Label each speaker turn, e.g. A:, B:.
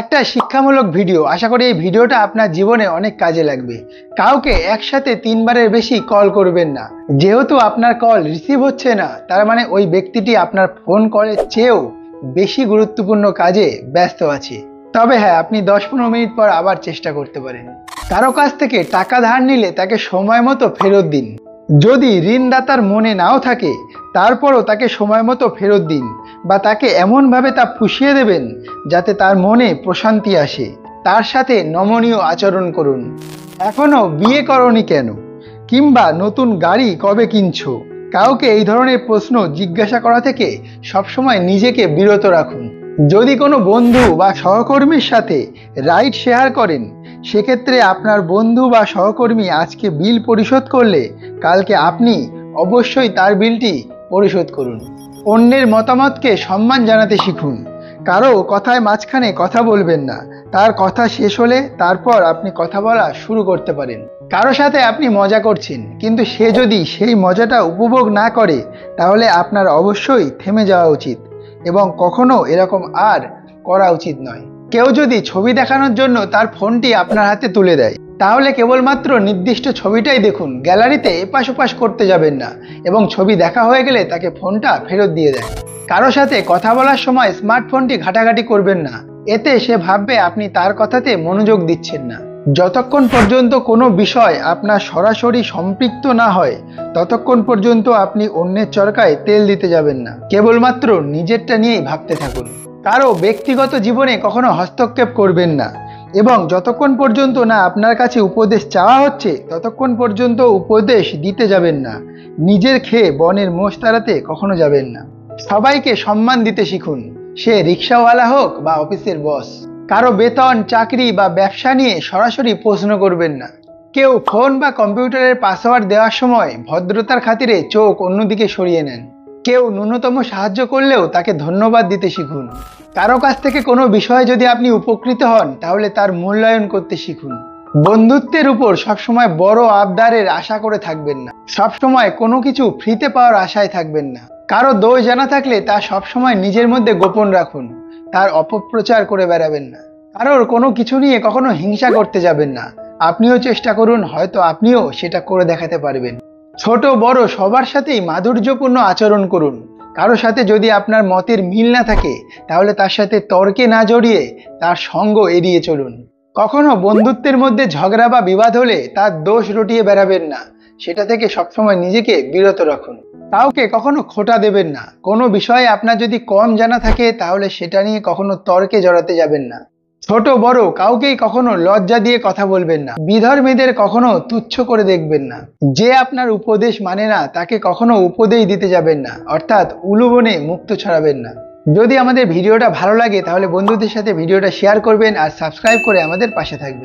A: একটা শিক্ষামূলক ভিডিও। আশা করি এই ভিডিওটা আপনার জীবনে অনেক কাজে লাগবে। কাউকে একসাথে 3বারের বেশি কল করবেন না। যেহেতু আপনার কল রিসিভ হচ্ছে না, তার মানে ওই ব্যক্তিটি আপনার ফোন কলের চেয়েও বেশি গুরুত্বপূর্ণ কাজে ব্যস্ত আছে। তবে হ্যাঁ, আপনি 10-15 মিনিট পর আবার চেষ্টা করতে পারেন। কারো কাছ থেকে টাকা ধার নিলে তাকে সময় মতো ফেরত দিন। যদি ঋণদাতার মনে নাও থাকে, তারপরও তাকে সময় মতো ফেরত দিন, বা তাকে এমনভাবে তা পুষিয়ে দেবেন যাতে তার মনে প্রশান্তি আসে। তার সাথে নমনীয় আচরণ করুন। এখনো বিয়ে করনি কেন, কিংবা নতুন গাড়ি কবে কিনছো? কাউকে এই ধরনের প্রশ্ন জিজ্ঞাসা করা থেকে সবসময় নিজেকে বিরত রাখুন। যদি কোনো বন্ধু বা সহকর্মীর সাথে রাইড শেয়ার করেন, সেক্ষেত্রে আপনার বন্ধু বা সহকর্মী আজকে বিল পরিশোধ করলে কালকে আপনি অবশ্যই তার বিলটি পরিশোধ করুন। অন্যের মতামতকে সম্মান জানাতে শিখুন। কারো কথায় মাঝখানে কথা বলবেন না। তার কথা শেষ হলে তারপর আপনি কথা বলা শুরু করতে পারেন। কারো সাথে আপনি মজা করছেন, কিন্তু সে যদি সেই মজাটা উপভোগ না করে, তাহলে আপনার অবশ্যই থেমে যাওয়া উচিত এবং কখনো এরকম আর করা উচিত নয়। কেউ যদি ছবি দেখানোর জন্য তার ফোনটি আপনার হাতে তুলে দেয়, তাহলে কেবলমাত্র নির্দিষ্ট ছবিটাই দেখুন। গ্যালারিতে এপাশ ওপাশ করতে যাবেন না এবং ছবি দেখা হয়ে গেলে তাকে ফোনটা ফেরত দিয়ে দেন। কারো সাথে কথা বলার সময় স্মার্টফোনটি ঘাটাঘাটি করবেন না। এতে সে ভাববে আপনি তার কথাতে মনোযোগ দিচ্ছেন না। যতক্ষণ পর্যন্ত কোনো বিষয় আপনার সরাসরি সম্পৃক্ত না হয়, ততক্ষণ পর্যন্ত আপনি অন্যের চরকায় তেল দিতে যাবেন না। কেবলমাত্র নিজেরটা নিয়েই ভাবতে থাকুন। কারো ব্যক্তিগত জীবনে কখনো হস্তক্ষেপ করবেন না, এবং যতক্ষণ পর্যন্ত না আপনার কাছে উপদেশ চাওয়া হচ্ছে, ততক্ষণ পর্যন্ত উপদেশ দিতে যাবেন না। নিজের খেয়ে বনের মোষ তাড়াতে কখনো যাবেন না। সবাইকে সম্মান দিতে শিখুন, সে রিক্সাওয়ালা হোক বা অফিসের বস। কারো বেতন, চাকরি বা ব্যবসা নিয়ে সরাসরি প্রশ্ন করবেন না। কেউ ফোন বা কম্পিউটারের পাসওয়ার্ড দেওয়ার সময় ভদ্রতার খাতিরে চোখ অন্যদিকে সরিয়ে নেন। কেউ ন্যূনতম সাহায্য করলেও তাকে ধন্যবাদ দিতে শিখুন। কারো কাছ থেকে কোনো বিষয়ে যদি আপনি উপকৃত হন, তাহলে তার মূল্যায়ন করতে শিখুন। বন্ধুত্বের উপর সবসময় বড় আবদারের আশা করে থাকবেন না। সবসময় কোনো কিছু ফ্রিতে পাওয়ার আশায় থাকবেন না। কারো দোষ জানা থাকলে তা সবসময় নিজের মধ্যে গোপন রাখুন। তার অপপ্রচার করে বেড়াবেন না। কারোর কোনো কিছু নিয়ে কখনো হিংসা করতে যাবেন না। আপনিও চেষ্টা করুন, হয়তো আপনিও সেটা করে দেখাতে পারবেন। ছোট বড় সবার সাথেই মাধুর্যপূর্ণ আচরণ করুন। কারো সাথে যদি আপনার মতের মিল না থাকে, তাহলে তার সাথে তর্কে না জড়িয়ে তার সঙ্গ এড়িয়ে চলুন। কখনো বন্ধুত্বের মধ্যে ঝগড়া বা বিবাদ হলে তার দোষ রটিয়ে বেড়াবেন না। সেটা থেকে সবসময় নিজেকে বিরত রাখুন। কাউকে কখনো খোঁটা দেবেন না। কোনো বিষয়ে আপনার যদি কম জানা থাকে, তাহলে সেটা নিয়ে কখনো তর্কে জড়াতে যাবেন না। ছোট বড় কাউকেই কখনো লজ্জা দিয়ে কথা বলবেন না। বিধর্মীদের কখনো তুচ্ছ করে দেখবেন না। যে আপনার উপদেশ মানে না, তাকে কখনো উপদেশ দিতে যাবেন না, অর্থাৎ উলুবনে মুক্ত ছড়াবেন না। যদি আমাদের ভিডিওটা ভালো লাগে, তাহলে বন্ধুদের সাথে ভিডিওটা শেয়ার করবেন আর সাবস্ক্রাইব করে আমাদের পাশে থাকবেন।